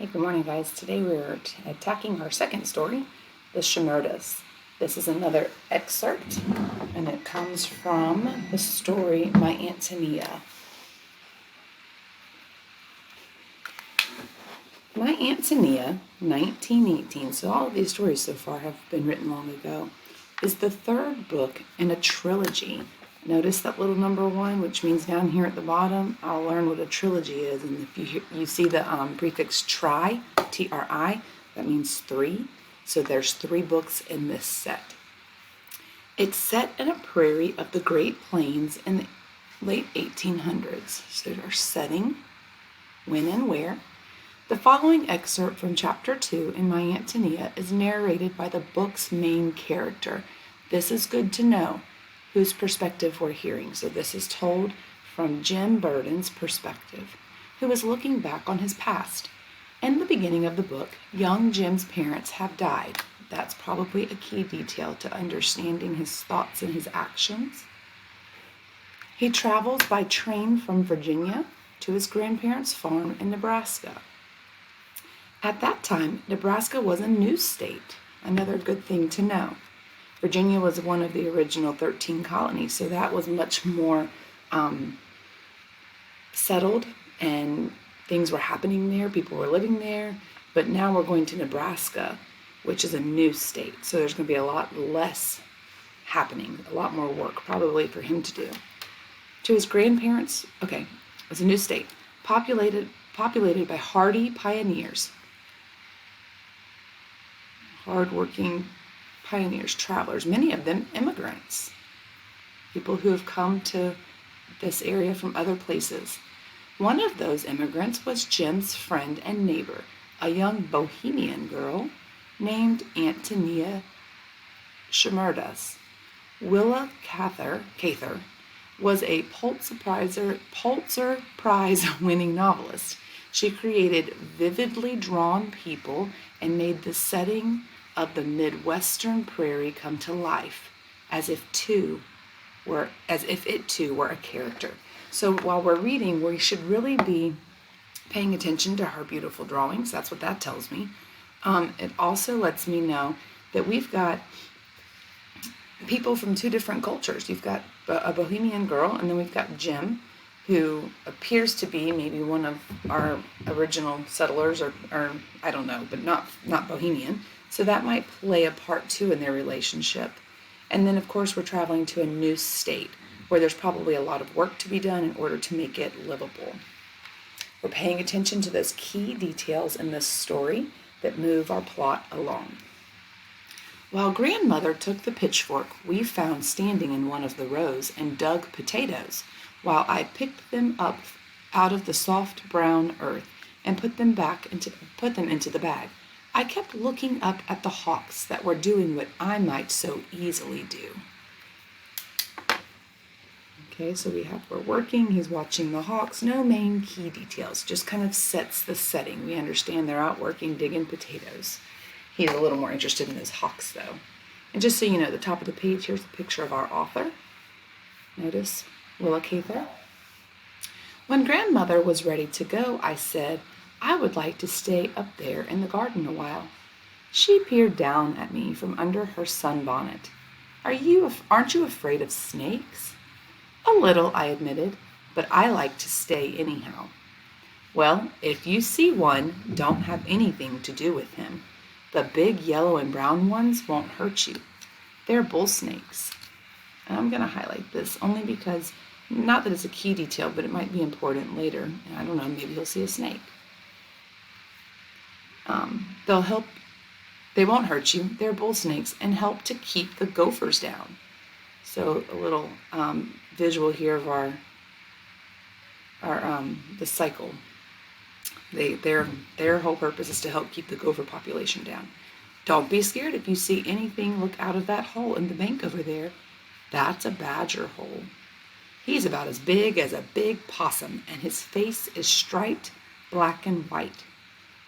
Hey, good morning, guys. Today we're attacking our second story, the Shimerdas. This is another excerpt, and it comes from the story My Antonia. My Antonia, 1918, so all of these stories so far have been written long ago, is the third book in a trilogy. Notice that little number 1, which means down here at the bottom, I'll learn what a trilogy is. And if you see the prefix tri, T-R-I, that means 3. So there's 3 books in this set. It's set in a prairie of the Great Plains in the late 1800s. So our setting, when and where. The following excerpt from Chapter 2 in My Antonia is narrated by the book's main character. This is good to know whose perspective we're hearing. So this is told from Jim Burden's perspective, who is looking back on his past. In the beginning of the book, young Jim's parents have died. That's probably a key detail to understanding his thoughts and his actions. He travels by train from Virginia to his grandparents' farm in Nebraska. At that time, Nebraska was a new state, another good thing to know. Virginia was one of the original 13 colonies, so that was much more settled, and things were happening there, people were living there. But now we're going to Nebraska, which is a new state, so there's going to be a lot less happening, a lot more work probably for him to do. To his grandparents, it was a new state, populated by hardy pioneers, hardworking pioneers, travelers, many of them immigrants, people who have come to this area from other places. One of those immigrants was Jim's friend and neighbor, a young Bohemian girl named Antonia Shimerdas. Willa Cather was a Pulitzer Prize-winning novelist. She created vividly drawn people and made the setting of the Midwestern prairie come to life, as if it too were a character. So while we're reading, we should really be paying attention to her beautiful drawings. That's what that tells me. It also lets me know that we've got people from 2 different cultures. You've got a Bohemian girl, and then we've got Jim, who appears to be maybe one of our original settlers, or I don't know, but not Bohemian. So that might play a part too in their relationship. And then, of course, we're traveling to a new state where there's probably a lot of work to be done in order to make it livable. We're paying attention to those key details in this story that move our plot along. While grandmother took the pitchfork we found standing in one of the rows and dug potatoes, while I picked them up out of the soft brown earth and put them into the bag, I kept looking up at the hawks that were doing what I might so easily do. Okay, so we're working, he's watching the hawks, no main key details, just kind of sets the setting. We understand they're out working, digging potatoes. He's a little more interested in his hawks, though. And just so you know, at the top of the page, here's a picture of our author. Notice Willa Cather. When grandmother was ready to go, I said, I would like to stay up there in the garden a while. She peered down at me from under her sunbonnet. Aren't you afraid of snakes? A little, I admitted, but I like to stay anyhow. Well, if you see one, don't have anything to do with him. The big yellow and brown ones won't hurt you. They're bull snakes. And I'm going to highlight this only because, not that it's a key detail, but it might be important later. I don't know, maybe you'll see a snake. They'll help, they won't hurt you. They're bull snakes and help to keep the gophers down. So a little visual here of the cycle. Their whole purpose is to help keep the gopher population down. Don't be scared if you see anything. Look out of that hole in the bank over there. That's a badger hole. He's about as big as a big possum, and his face is striped black and white.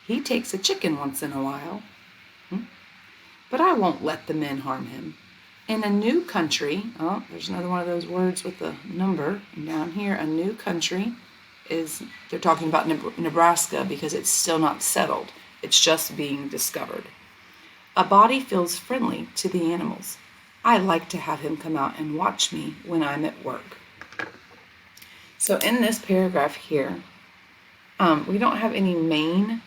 He takes a chicken once in a while. But I won't let the men harm him. In a new country, there's another one of those words with the number, and down here, a new country, they're talking about Nebraska because it's still not settled. It's just being discovered. A body feels friendly to the animals. I like to have him come out and watch me when I'm at work. So in this paragraph here, we don't have any main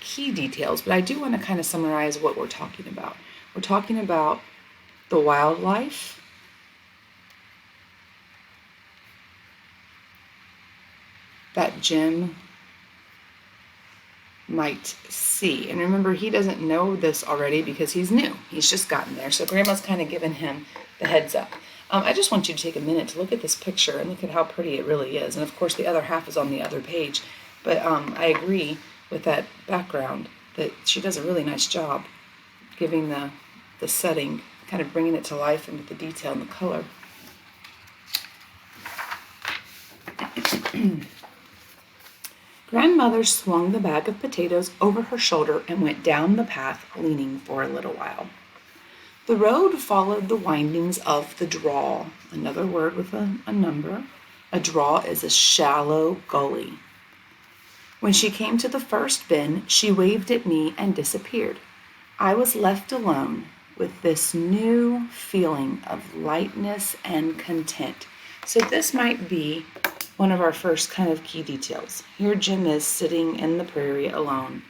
key details, but I do want to kind of summarize what we're talking about. We're talking about the wildlife, that Jim might see. And remember, he doesn't know this already because he's new. He's just gotten there. So Grandma's kind of given him the heads up. I just want you to take a minute to look at this picture and look at how pretty it really is. And of course, the other half is on the other page. But I agree with that background that she does a really nice job giving the setting, kind of bringing it to life and with the detail and the color. Grandmother swung the bag of potatoes over her shoulder and went down the path, leaning for a little while. The road followed the windings of the draw, another word with a number. A draw is a shallow gully. When she came to the first bend, she waved at me and disappeared. I was left alone with this new feeling of lightness and content. So this might be one of our first kind of key details. Here Jim is sitting in the prairie alone,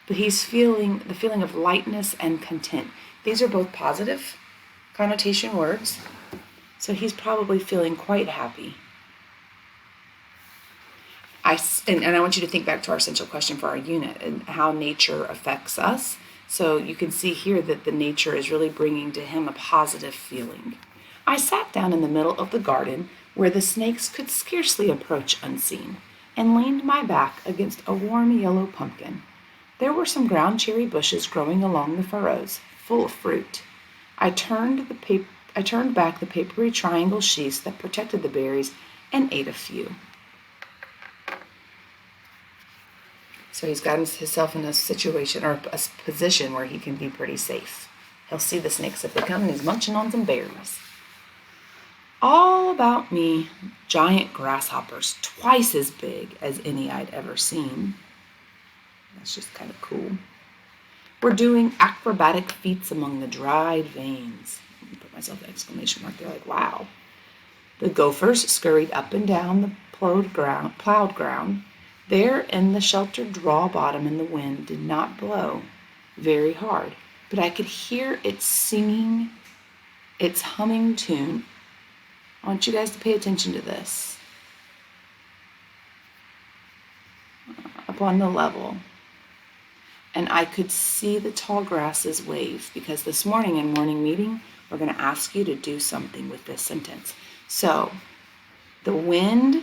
but he's feeling the feeling of lightness and content. These are both positive connotation words, so he's probably feeling quite happy. And I want you to think back to our essential question for our unit and how nature affects us. So you can see here that the nature is really bringing to him a positive feeling. I sat down in the middle of the garden where the snakes could scarcely approach unseen, and leaned my back against a warm yellow pumpkin. There were some ground cherry bushes growing along the furrows, full of fruit. I turned back the papery triangle sheaths that protected the berries and ate a few. So he's gotten himself in a situation or a position where he can be pretty safe. He'll see the snakes if they come, and he's munching on some berries. All about me, giant grasshoppers, twice as big as any I'd ever seen. That's just kind of cool. We're doing acrobatic feats among the dried veins. I put myself an exclamation mark there, like, wow. The gophers scurried up and down the plowed ground. There in the sheltered draw bottom, and the wind did not blow very hard, but I could hear it singing its humming tune. I want you guys to pay attention to this. Up on the level. And I could see the tall grasses wave, because this morning in morning meeting, we're going to ask you to do something with this sentence. So, the wind,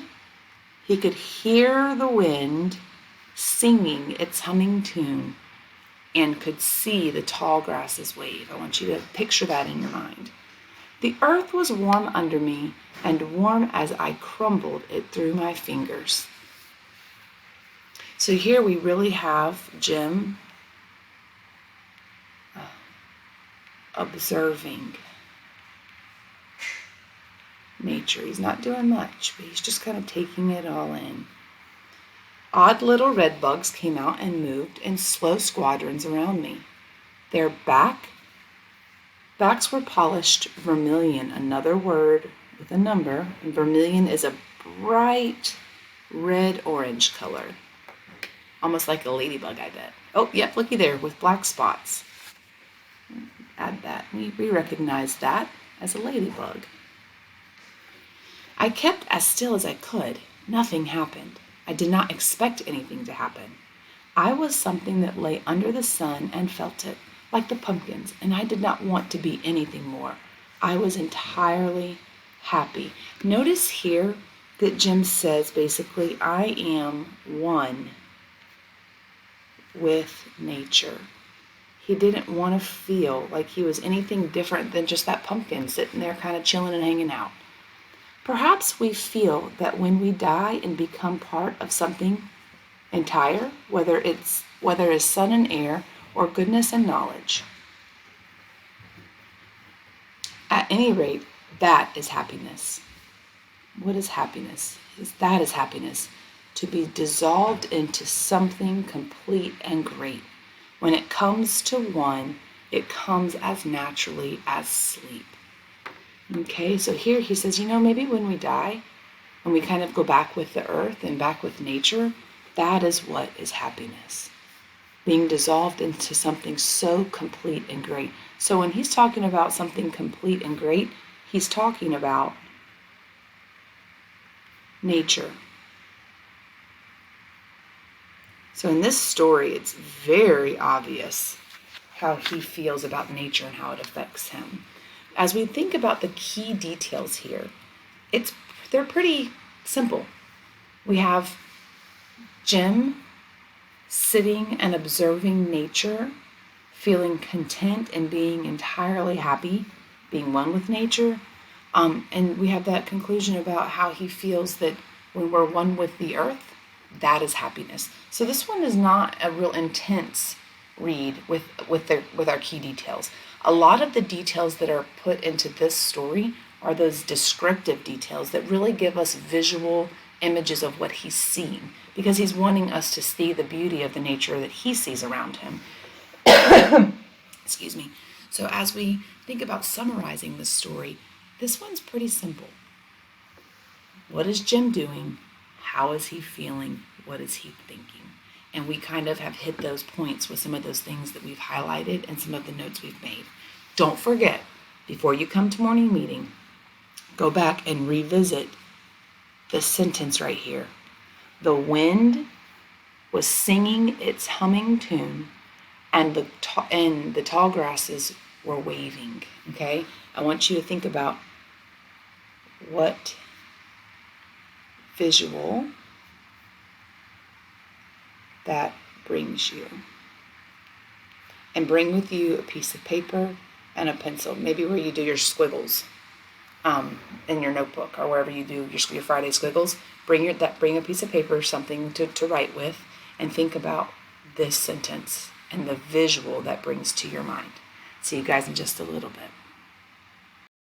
he could hear the wind singing its humming tune and could see the tall grasses wave. I want you to picture that in your mind. The earth was warm under me, and warm as I crumbled it through my fingers. So here we really have Jim observing nature. He's not doing much, but he's just kind of taking it all in. Odd little red bugs came out and moved in slow squadrons around me. Their backs were polished vermilion, another word with a number, and vermilion is a bright red-orange color. Almost like a ladybug, I bet. Oh, yep, looky there, with black spots. Add that. We recognize that as a ladybug. I kept as still as I could. Nothing happened. I did not expect anything to happen. I was something that lay under the sun and felt it, like the pumpkins, and I did not want to be anything more. I was entirely happy. Notice here that Jim says basically, I am one with nature. He didn't want to feel like he was anything different than just that pumpkin sitting there kind of chilling and hanging out. Perhaps we feel that when we die and become part of something entire, whether it's sun and air or goodness and knowledge. At any rate, that is happiness. What is happiness? That is happiness. to be dissolved into something complete and great. When it comes to one, it comes as naturally as sleep. Okay, so here he says, maybe when we die, when we kind of go back with the earth and back with nature, that is what is happiness. Being dissolved into something so complete and great. So when he's talking about something complete and great, he's talking about nature. So in this story, it's very obvious how he feels about nature and how it affects him. As we think about the key details here, they're pretty simple. We have Jim sitting and observing nature, feeling content and being entirely happy, being one with nature. And we have that conclusion about how he feels that when we're one with the earth, that is happiness. So this one is not a real intense read with our key details. A lot of the details that are put into this story are those descriptive details that really give us visual images of what he's seeing, because he's wanting us to see the beauty of the nature that he sees around him. Excuse me. So as we think about summarizing this story, this one's pretty simple. What is Jim doing? How is he feeling? What is he thinking? And we kind of have hit those points with some of those things that we've highlighted and some of the notes we've made. Don't forget, before you come to morning meeting, go back and revisit this sentence right here. The wind was singing its humming tune, and the tall grasses were waving. Okay? I want you to think about what visual that brings you. And bring with you a piece of paper and a pencil, maybe where you do your squiggles in your notebook or wherever you do your Friday squiggles. Bring a piece of paper, something to write with, and think about this sentence and the visual that brings to your mind. See you guys in just a little bit.